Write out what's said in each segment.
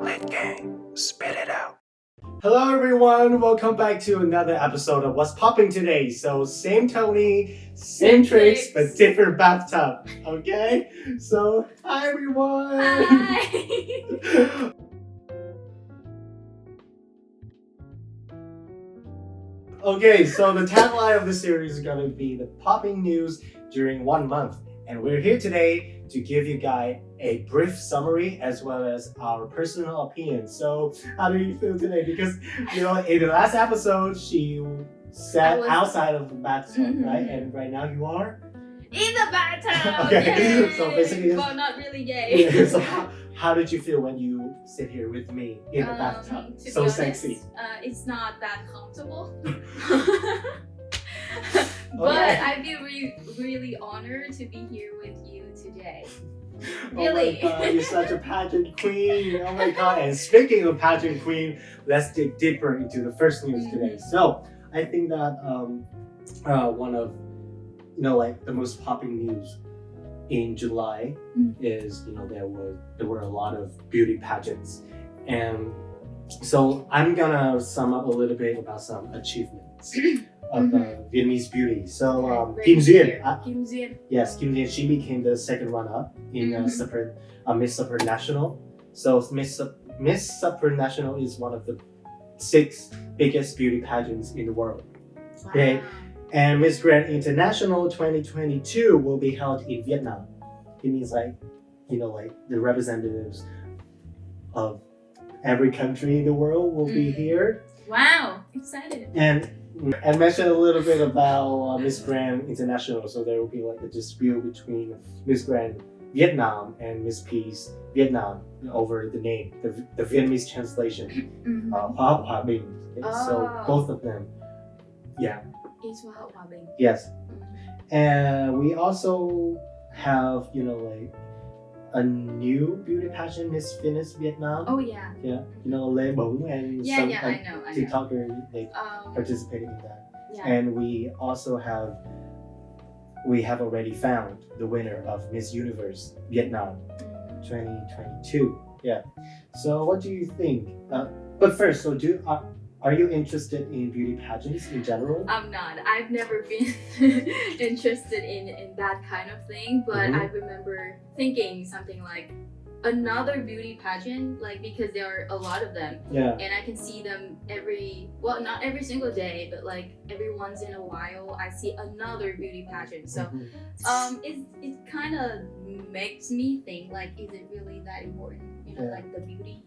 Lit gang, spit it out. Hello everyone, welcome back to another episode of What's Popping today. So same Tony, same Trix, but different bathtub. Okay? So hi everyone. Hi. Okay, so the tagline of the series is gonna be the popping news during 1 month. And we're here today to give you guys a brief summary as well as our personal opinion. So how do you feel today? Because in the last episode she sat outside of the bathtub, right? And right now you are In the bathtub. Okay, Yay. so basically well, not really gay. Yeah, so how did you feel when you sit here with me in the bathtub? To be So honest, sexy. It's not that comfortable. Okay. But I feel really honored to be here with you today. Oh Really. my god, you're such a pageant queen. Oh my god. And speaking of pageant queen, let's dig deeper into the first news today. So I think that one of the most popping news in July is there were a lot of beauty pageants. And so I'm gonna sum up a little bit about some achievements of Vietnamese beauty. So Kim Duyên, Kim Duyên. yes, Kim Duyên, she became the second runner-up in Miss Supranational. So Miss Supranational is one of the 6 biggest beauty pageants in the world. Wow. Okay. And Miss Grand International 2022 will be held in Vietnam. It means the representatives of every country in the world will be here. Wow, excited. And mention a little bit about Miss Grand International. So there will be a dispute between Miss Grand Vietnam and Miss Peace Vietnam over the name, the Vietnamese translation, Hoa Hoa Binh. So both of them, yeah. It's Hoa Hoa Binh. Yes. And we also have, a new beauty pageant, Miss Fitness Vietnam. Oh yeah. Yeah. Lê Bóng and Yeah, some I know. TikToker, they participated in that. Yeah. And we also have already found the winner of Miss Universe Vietnam 2022. Yeah. So what do you think? But first, so are you interested in beauty pageants in general? I'm not. I've never been interested in that kind of thing, but I remember thinking something like another beauty pageant, because there are a lot of them. Yeah. And I can see them not every single day, but every once in a while I see another beauty pageant. So it kind of makes me think is it really that important? The beauty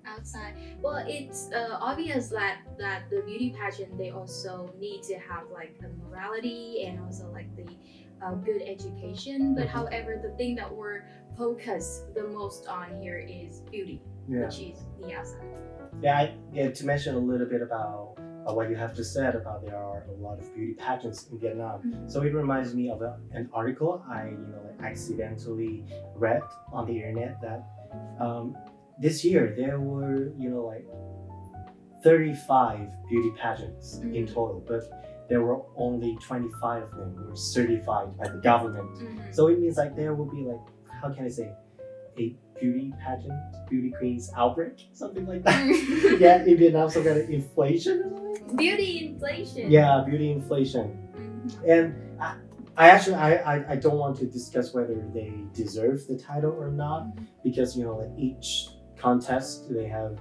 outside. Well, it's obvious that the beauty pageant, they also need to have a morality and also the good education. But however, the thing that we're focused the most on here is beauty, which is the outside. Yeah, to mention a little bit about what you have just said about there are a lot of beauty pageants in Vietnam. So it reminds me of an article I accidentally read on the internet that this year there were 35 beauty pageants in total, but there were only 25 of them were certified by the government. So it means there will be how can I say, a beauty pageant, beauty queens outbreak, something like that. Yeah, in Vietnam, some kind of inflation or something. Beauty inflation. Yeah, beauty inflation. And I don't want to discuss whether they deserve the title or not, because each contest they have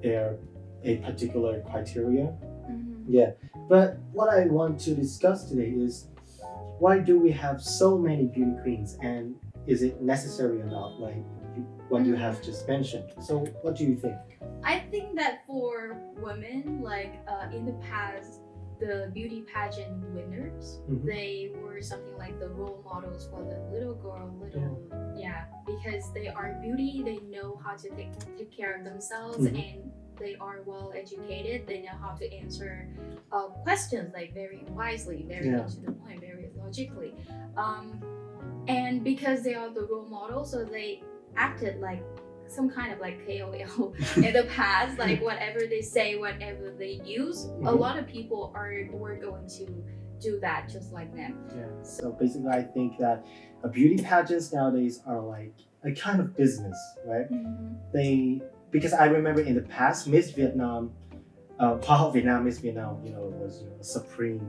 their a particular criteria. Yeah, but what I want to discuss today is why do we have so many beauty queens, and is it necessary or not, what you have just mentioned? So what do you think? I think that for women, in the past, the beauty pageant winners, they were something like the role models for the little girl, because they are beauty, they know how to take care of themselves, and they are well educated, they know how to answer questions very wisely, very to the point, very logically. And because they are the role models, so they acted like some kind of KOL in the past, whatever they say, whatever they use, a lot of people were going to do that just like them. Yeah. So basically, I think that beauty pageants nowadays are a kind of business, right? Mm-hmm. Because I remember in the past, Miss Vietnam, Hoa Vietnam, Miss Vietnam, it was a supreme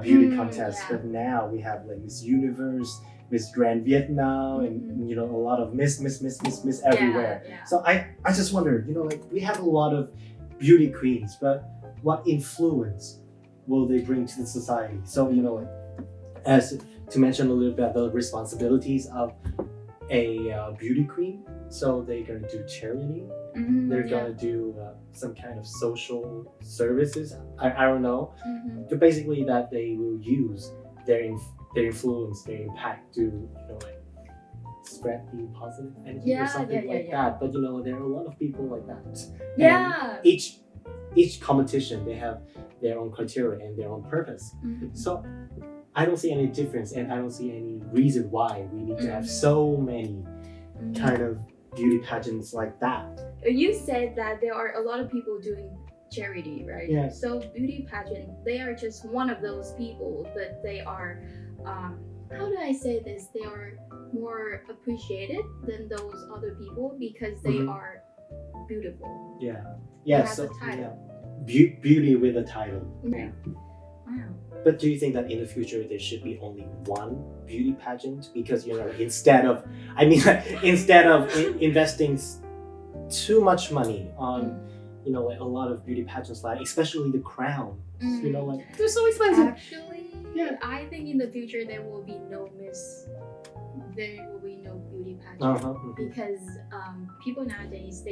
beauty contest. Yeah. But now we have like Miss Universe, Miss Grand Vietnam, and a lot of Miss everywhere. Yeah. So I just wonder, like we have a lot of beauty queens, but what influence will they bring to the society? So like as to mention a little bit about the responsibilities of a beauty queen. So they're gonna do charity. They're gonna do some kind of social services. I don't know. But basically, that they will use their influence, their impact to like spread the positive energy or something like that. But there are a lot of people like that. Yeah. And each competition, they have their own criteria and their own purpose. So I don't see any difference, and I don't see any reason why we need to have so many kind of beauty pageants like that. You said that there are a lot of people doing charity, right? Yeah. So beauty pageant, they are just one of those people, but they are, how do I say this? They are more appreciated than those other people because they are beautiful. Yeah. They Yeah. have So a title. beauty with a title. Okay. Wow. But do you think that in the future there should be only one beauty pageant? Because instead of investing too much money on like a lot of beauty pageants, like especially the crowns, like they're so expensive. Actually, I think in the future there will be no beauty pageant because people nowadays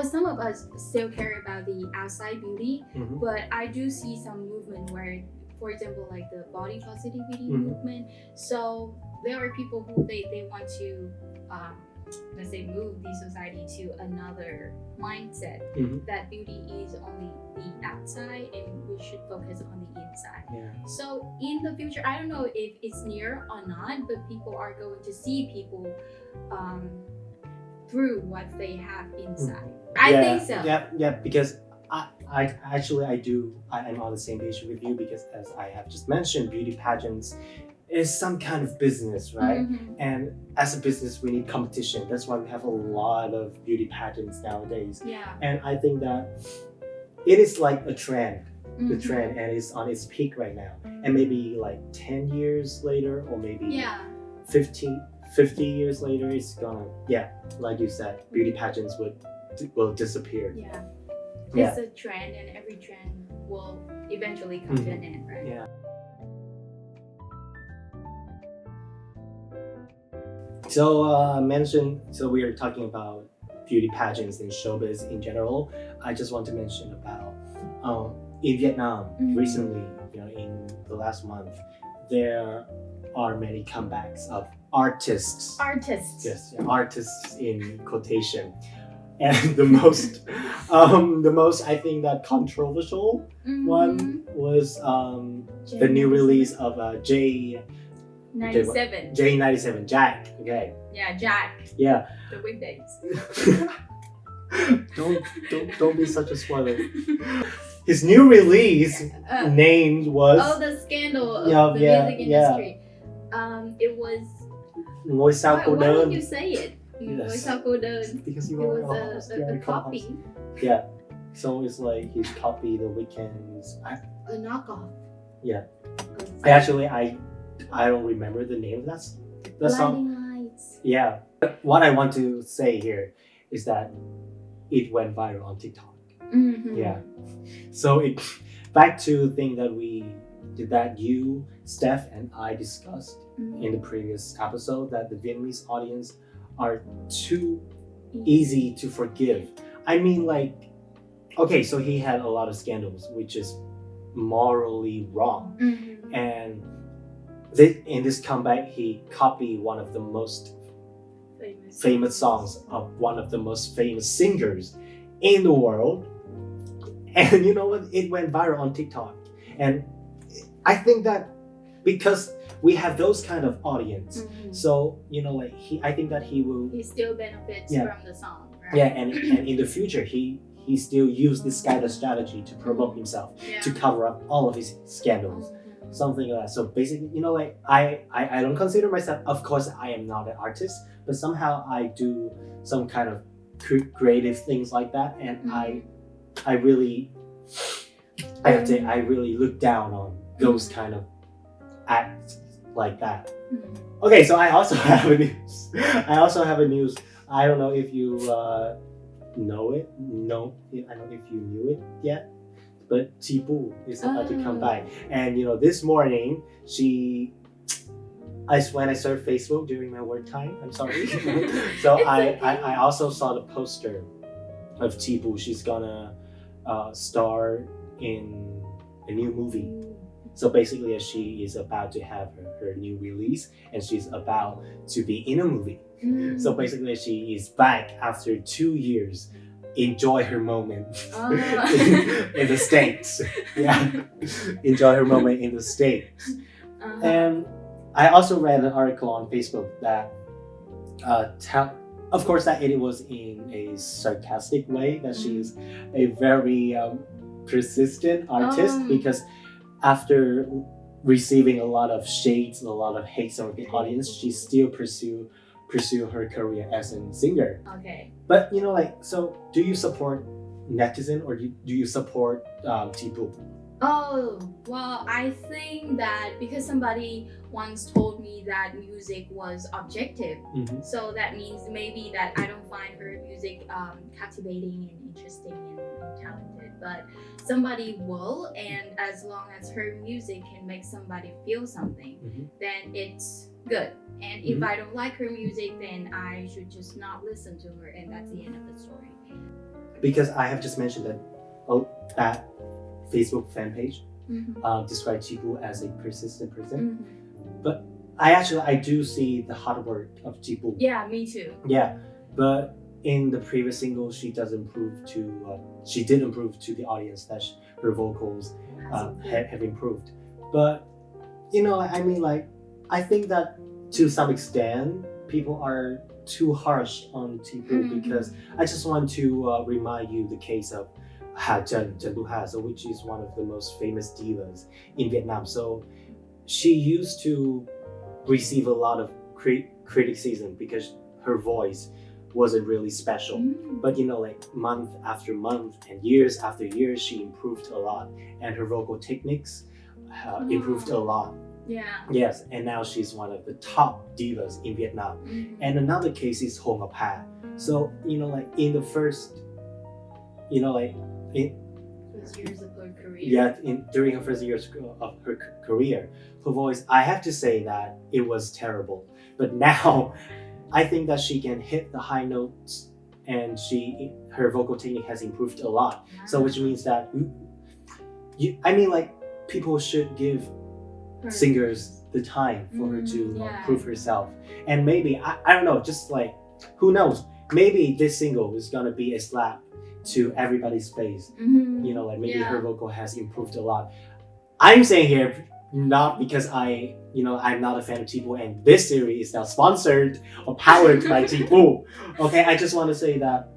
some of us still care about the outside beauty, but I do see some movement where, for example, like the body positivity movement. So there are people who they want to let's say move the society to another mindset that beauty is only the outside and we should focus on the inside. So in the future, I don't know if it's near or not, but people are going to see people through what they have inside. I think so. Yeah, because I'm on the same page with you, because as I have just mentioned, beauty pageants is some kind of business, right? And as a business, we need competition. That's why we have a lot of beauty pageants nowadays. And I think that it is like a trend, the trend, and it's on its peak right now. And maybe like 10 years later, or maybe 50 years later, it's gonna, like you said, beauty pageants will disappear. It's a trend, and every trend will eventually come to an end, right? Yeah. So we are talking about beauty pageants and showbiz in general. I just want to mention about in Vietnam recently, in the last month, there are many comebacks of artists. Yes, artists in quotation. And the most I think that controversial one was the new release of J97 Jack. Okay. Yeah, Jack. Yeah. The weekdays. don't be such a spoiler. His new release name was the scandal of the music industry. It was Ngôi sao cô why đơn. don't you say it? Ngôi sao cô đơn. Because you It are was a copy. Yeah. So it's like he copied The Weeknd's. A knockoff. Yeah. I don't remember the name of that song. Blinding Lights. Yeah. But what I want to say here is that it went viral on TikTok. Yeah. So back to the thing that you, Steph, and I discussed in the previous episode, that the Vietnamese audience are too easy to forgive. I mean, like, okay, so he had a lot of scandals, which is morally wrong. And in this comeback, he copied one of the most famous songs of one of the most famous singers in the world. And you know what? It went viral on TikTok. And I think that because we have those kind of audience, so I think that he still benefits from the song, right? Yeah, and in the future he still use this kind of strategy to promote himself, to cover up all of his scandals. something like that. So basically, like I don't consider myself. Of course, I am not an artist, but somehow I do some kind of creative things like that, and I really, I have to. I really look down on those kind of acts like that. Okay, so I also have a news. I don't know if you know it. No, I don't know if you knew it yet. But Chibu is about to come back, and this morning when I started Facebook during my work time. I'm sorry. So I also saw the poster of Chibu. She's gonna star in a new movie. So basically, she is about to have her new release, and she's about to be in a movie. So basically, she is back after 2 years. Enjoy her moment in the States. Yeah, enjoy her moment in the States. And I also read an article on Facebook that of course that it was in a sarcastic way, that she is a very persistent artist, because after receiving a lot of shades, a lot of hate from the audience, she still pursue her career as a singer. Okay. But so do you support netizen, or do you support Chibu? Oh, well, I think that because somebody once told me that music was objective, so that means maybe that I don't find her music captivating and interesting and talented, but somebody will, and as long as her music can make somebody feel something, then it's good. And if I don't like her music, then I should just not listen to her, and that's the end of the story. Because I have just mentioned that that Facebook fan page described Chibu as a persistent person, but I do see the hard work of Chibu. Yeah, me too. Yeah, but in the previous single, she did improve to the audience that her vocals have improved. But I think that to some extent people are too harsh on Chibu, because I just want to remind you the case of Chen Du-ha, which is one of the most famous divas in Vietnam. So she used to receive a lot of criticism because her voice wasn't really special. But month after month and years after years, she improved a lot, and her vocal techniques improved a lot. Yeah. Yes, and now she's one of the top divas in Vietnam. And another case is Hong Ha. So in the first, first years of her career. Yeah, during her first years of her career, her voice, I have to say that it was terrible. But now, I think that she can hit the high notes, and her vocal technique has improved a lot. So which means that people should give singers the time for her to prove herself. And maybe I don't know, just who knows, maybe this single is gonna be a slap to everybody's face. Maybe her vocal has improved a lot. I'm saying here, not because I'm not a fan of Chibu, and this series is now sponsored or powered by Chibu. Okay, I just want to say that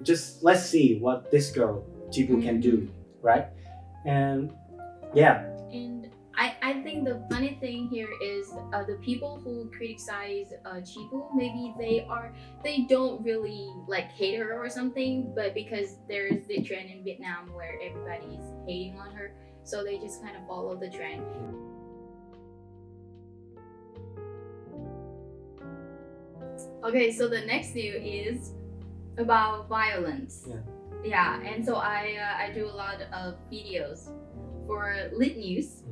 just let's see what this girl Chibu can do, right? And yeah. And I think the funny thing here is the people who criticize Chibu, maybe they don't really hate her or something, but because there's the trend in Vietnam where everybody's hating on her, so they just kind of follow the trend. Okay, so the next news is about violence. Yeah, and so I do a lot of videos for lit news,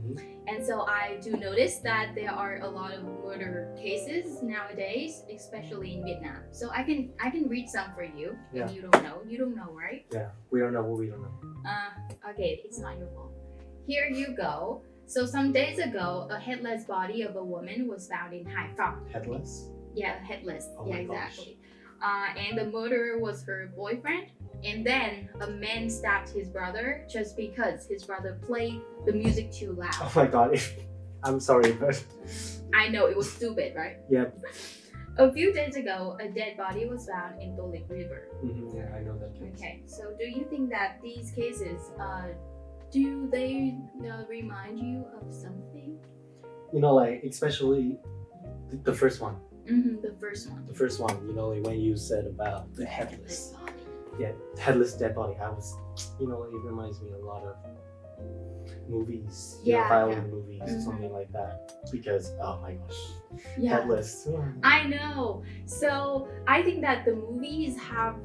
and so I do notice that there are a lot of murder cases nowadays, especially in Vietnam. So I can read some for you. If you don't know, right? Yeah, we don't know what we don't know. Okay, it's not your fault. Here you go. So some days ago, a headless body of a woman was found in Hai Phong. Headless? Yeah, headless. Oh yeah, my exactly. And the murderer was her boyfriend. And then a man stabbed his brother just because his brother played the music too loud. Oh my god, I'm sorry, but... I know, it was stupid, right? Yep. A few days ago, a dead body was found in Tolik River. Yeah, I know that case. Okay, so do you think that these cases Do they remind you of something? You know, like especially the first one. The first one. The first one, you know, like when you said about the headless, headless dead body. I was, you know, it reminds me a lot of movies, you know, violent movies, or something like that. Because oh my gosh, headless. I know. So I think that the movies have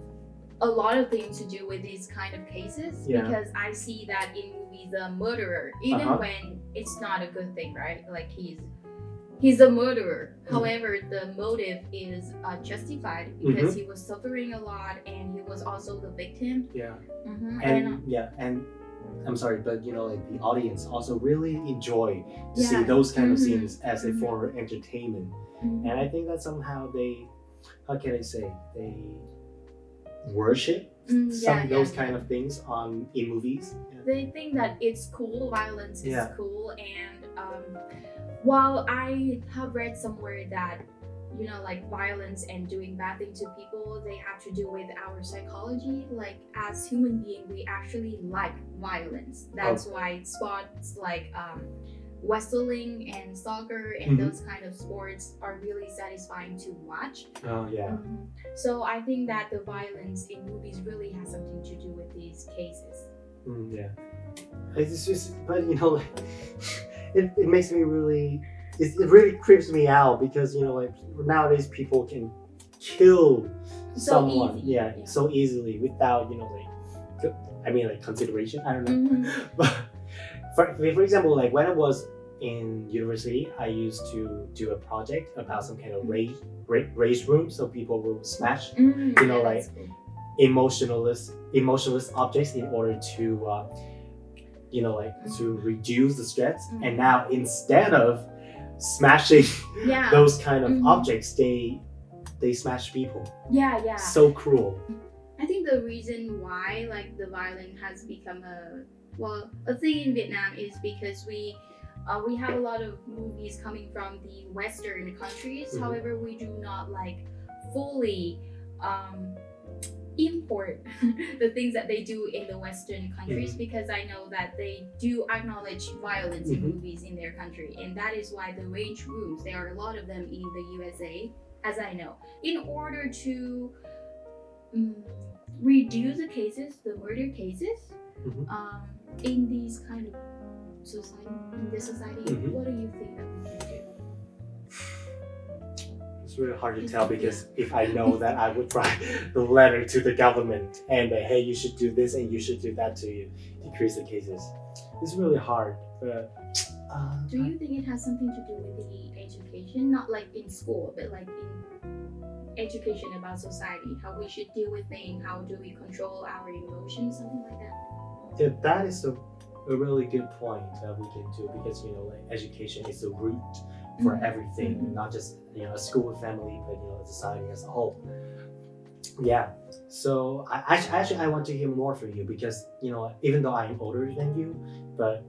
a lot of things to do with these kind of cases because I see that in movies the murderer, even when it's not a good thing, right? Like he's a murderer. However, the motive is justified because he was suffering a lot and he was also the victim. And I'm sorry, but you know, like the audience also really enjoy to see those kind of scenes as a form of entertainment. And I think that somehow they, how can I say, they worship those kind of things in movies. They think that it's cool, violence is cool, and while I have read somewhere that, you know, like violence and doing bad things to people, they have to do with our psychology. Like as human beings, we actually like violence. That's why sports like wrestling and soccer and those kind of sports are really satisfying to watch. So I think that the violence in movies really has something to do with these cases. It's just, but you know, like, it makes me really, it really creeps me out because, you know, like nowadays people can kill someone so easily without, you know, like, I mean, like consideration, I don't know. But for example, like when I was in university, I used to do a project about some kind of race room, so people will smash, you know, like emotionless objects in order to, you know, like to reduce the stress. And now instead of smashing those kind of objects, they smash people. So cruel. I think the reason why like the violence has become a thing in Vietnam is because we have a lot of movies coming from the Western countries. However, we do not like fully import the things that they do in the Western countries because I know that they do acknowledge violence in movies in their country, and that is why the range rooms, there are a lot of them in the USA, as I know, in order to reduce the cases, the murder cases, in these kind of society, in this society. What do you think that we can do? It's really hard to tell because if I know that, I would write the letter to the government and hey, you should do this and you should do that to decrease the cases. It's really hard. But do you think it has something to do with the education, not like in school, but like in education about society, how we should deal with things, how do we control our emotions, something like that? Yeah, that is a really good point that we can do because, you know, like education is the root for everything, not just, you know, a school, family, but, you know, society as a whole. So I want to hear more from you because, you know, even though I'm older than you, but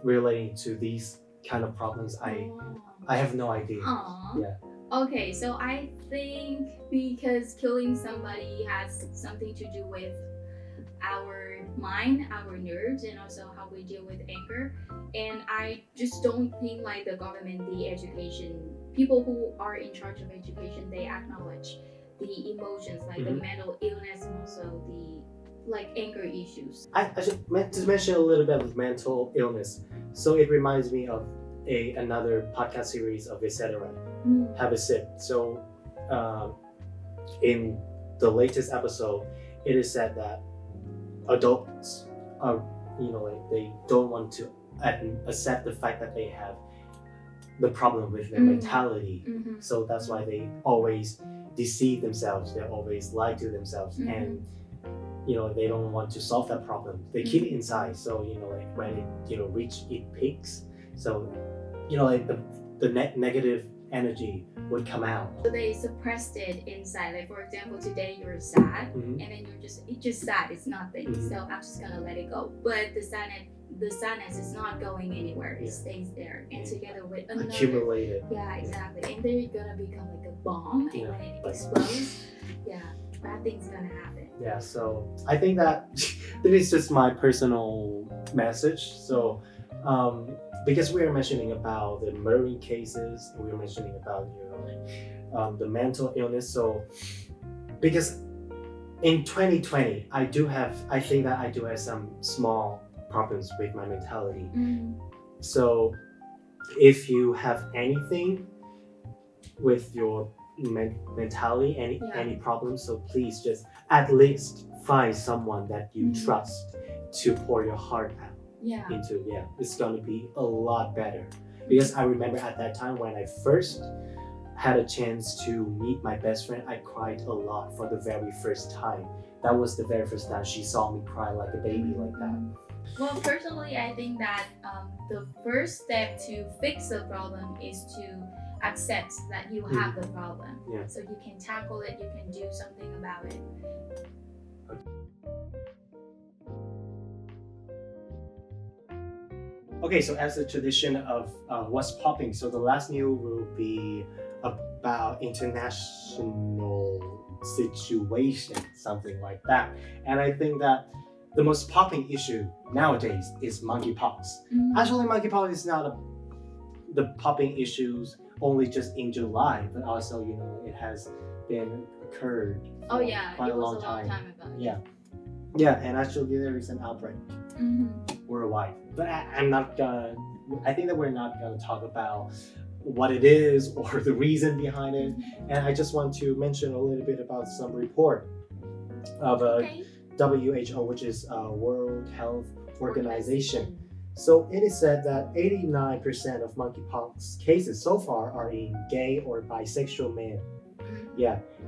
relating to these kind of problems, I have no idea. Okay, so I think because killing somebody has something to do with our mind, our nerves, and also how we deal with anger. And I just don't think like the government, the education, people who are in charge of education, they acknowledge the emotions, like the mental illness and also the like anger issues. I should just mention a little bit of mental illness. So it reminds me of another podcast series of Etc. Have a Sip. So in the latest episode, it is said that adults are, you know, like they don't want to accept the fact that they have the problem with their mentality. So that's why they always deceive themselves. They always lie to themselves, and you know, they don't want to solve that problem. They keep it inside. So, you know, like when it, you know, reach its peaks, so, you know, like the negative energy would come out. So they suppressed it inside. Like for example, today you're sad, and then it's just sad. It's nothing. So I'm just gonna let it go. But the sadness is not going anywhere. It stays there, and together with another accumulated. Yeah, exactly. And they're gonna become like a bomb, and when it explodes, bad things gonna happen. Yeah. So I think that this is just my personal message. So, because we are mentioning about the murder cases, and we are mentioning about the mental illness. So, because in 2020, I think that I do have some small problems with my mentality. So, if you have anything with your mentality, any problems, so please just at least find someone that you trust to pour your heart out into. It's gonna be a lot better, because I remember at that time when I first had a chance to meet my best friend, I cried a lot for the very first time. That was the very first time she saw me cry like a baby like that. Well, personally, I think that the first step to fix the problem is to accept that you have the problem. So you can tackle it, you can do something about it. Okay, so as a tradition of what's popping, so the last news will be about international situation, something like that. And I think that the most popping issue nowadays is monkeypox. Actually, monkeypox is not the popping issues only just in July, but also it has been occurred for quite a long time ago. And actually there is an outbreak worldwide. But I think that we're not gonna talk about what it is or the reason behind it. And I just want to mention a little bit about some report of WHO, which is World Health Organization. So it is said that 89% of monkeypox cases so far are in gay or bisexual men.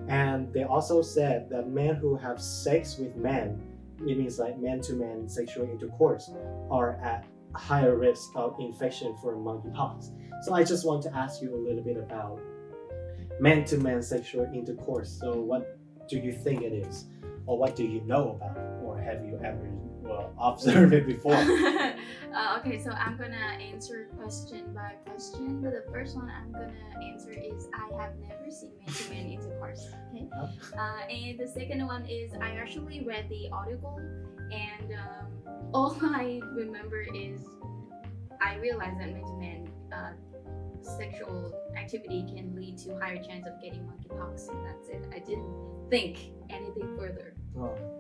And they also said that men who have sex with men, it means like man-to-man sexual intercourse, are at higher risk of infection for monkeypox. So I just want to ask you a little bit about man-to-man sexual intercourse. So what do you think it is? Or what do you know about it? Or have you ever observed it before? Okay, so I'm gonna answer question by question. But the first one I'm gonna answer is I have never seen man-to-man intercourse. Okay. And the second one is I actually read the article, and all I remember is I realized that man-to-man sexual activity can lead to higher chance of getting monkeypox, and that's it. I didn't think anything further.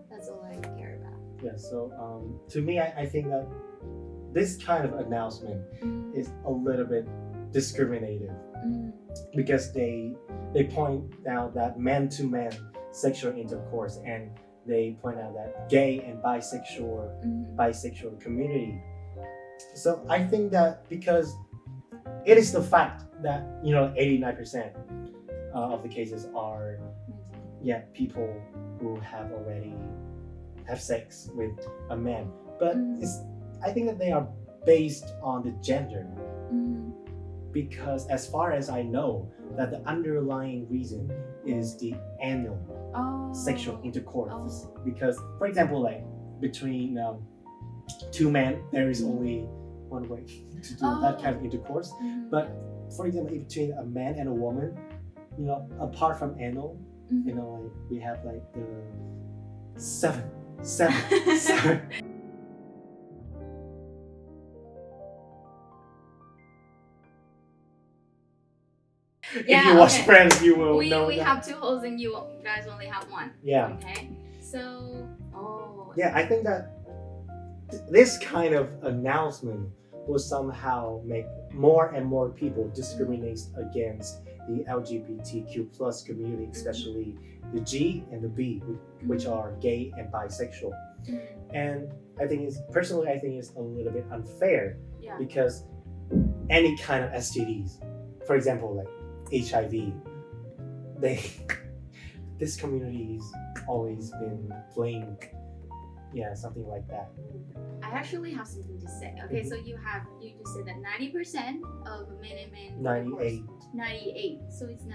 That's all I care about. So to me, I think that this kind of announcement is a little bit discriminative, because they point out that man-to-man sexual intercourse, and they point out that gay and bisexual community. So I think that because it is the fact that 89% of the cases are people who have already have sex with a man, but I think that they are based on the gender, because as far as I know, that the underlying reason is the anal sexual intercourse. Because, for example, like between two men, there is only one way to do that kind of intercourse. But for example, between a man and a woman, apart from anal, like we have like the seven. If you watch Friends, you will know we that. have two holes and you guys only have one. Okay. So, I think that this kind of announcement will somehow make more and more people discriminate against the LGBTQ plus community, especially the G and the B, which are gay and bisexual. And I think it's a little bit unfair, because any kind of STDs, for example, like HIV, this community's always been blamed. Something like that. I actually have something to say. Okay, so you just said that 90% of men and men 98. So it's 90%,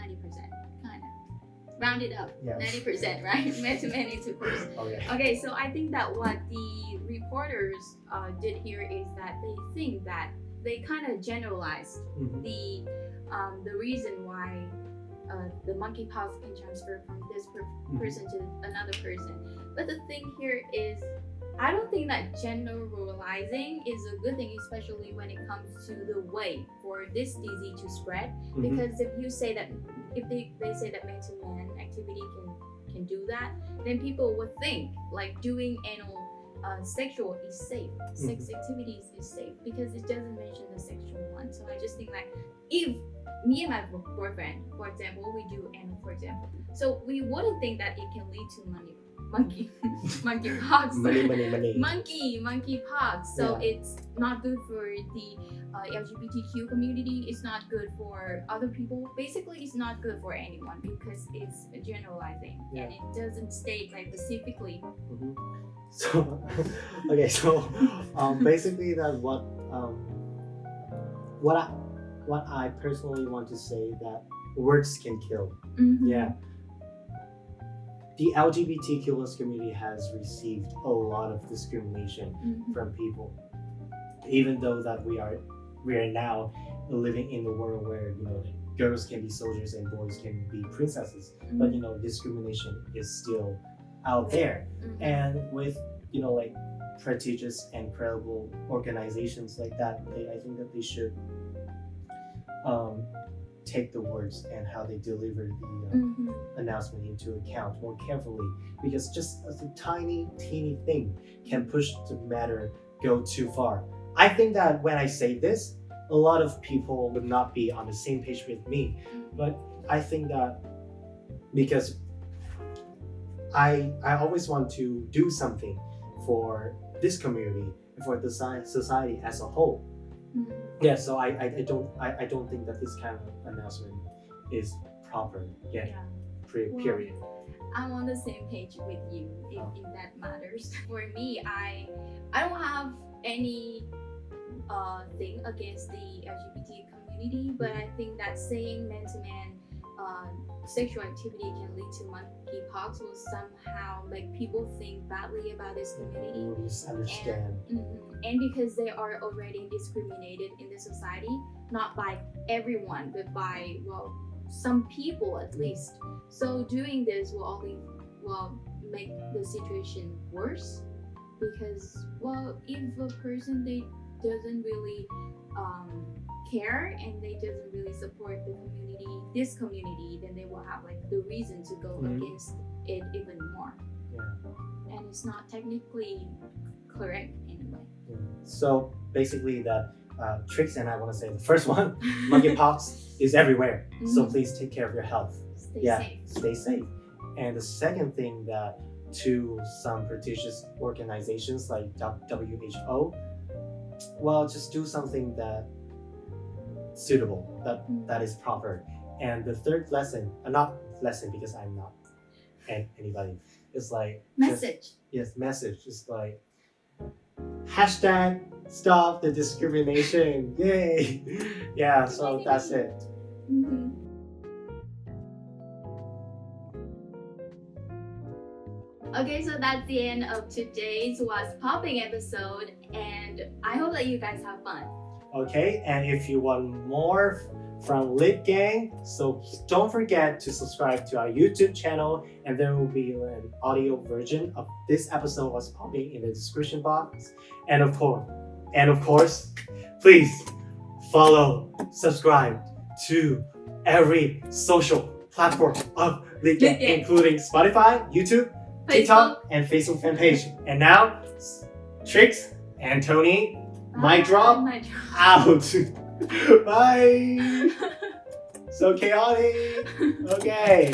kind of rounded up. 90%, right? Men to men intercourse. Okay, so I think that what the reporters did here is that they think that they kind of generalized the reason why the monkeypox can transfer from this person to another person. But the thing here is I don't think that generalizing is a good thing, especially when it comes to the way for this disease to spread. Because if you say that, if they say that man-to-man activity can do that, then people would think like doing anal sexual is safe, sex activities is safe, because it doesn't mention the sexual one. So I just think like if me and my boyfriend, for example, we do anal, for example, so we wouldn't think that it can lead to monkeypox. Monkeypox. So it's not good for the LGBTQ community. It's not good for other people. Basically, it's not good for anyone because it's generalizing and it doesn't state like specifically. So okay, so basically that what I personally want to say that words can kill. Yeah. The LGBTQ community has received a lot of discrimination from people, even though that we are now living in a world where girls can be soldiers and boys can be princesses, but discrimination is still out there. And with like prestigious and credible organizations like that, I think that they should take the words and how they deliver the announcement into account more carefully, because just a teeny thing can push the matter go too far. I think that when I say this, a lot of people would not be on the same page with me, but I think that because I always want to do something for this community, for the society as a whole. Yeah, so I don't think that this kind of announcement is proper. Period. I'm on the same page with you if that matters. For me, I don't have any thing against the LGBT community, but I think that saying man-to-man sexual activity can lead to monkeypox will somehow make people think badly about this community. Misunderstand. And because they are already discriminated in the society, not by everyone, but by some people at least. So doing this will only make the situation worse, because if a person they doesn't really care and they doesn't really support this community, then they will have like the reason to go against it even more. And it's not technically correct anyway. So basically that Trix and I want to say the first one, monkeypox is everywhere. So please take care of your health. Stay safe. And the second thing, that to some prestigious organizations like WHO, just do something that suitable, that is proper. And the third lesson, not lesson because I'm not anybody, it's like message. Message is like hashtag stop the discrimination. Yay. So that's it. Okay, so that's the end of today's What's Popping episode, and I hope that you guys have fun. Okay, and if you want more from Lit Gang, so don't forget to subscribe to our YouTube channel, and there will be an audio version of this episode What's Popping in the description box. And of course, please follow, subscribe to every social platform of Lit Gang, including Spotify, YouTube, TikTok, and Facebook fan page. And now, Trix and Tony, mic drop out. Bye. So chaotic. Okay.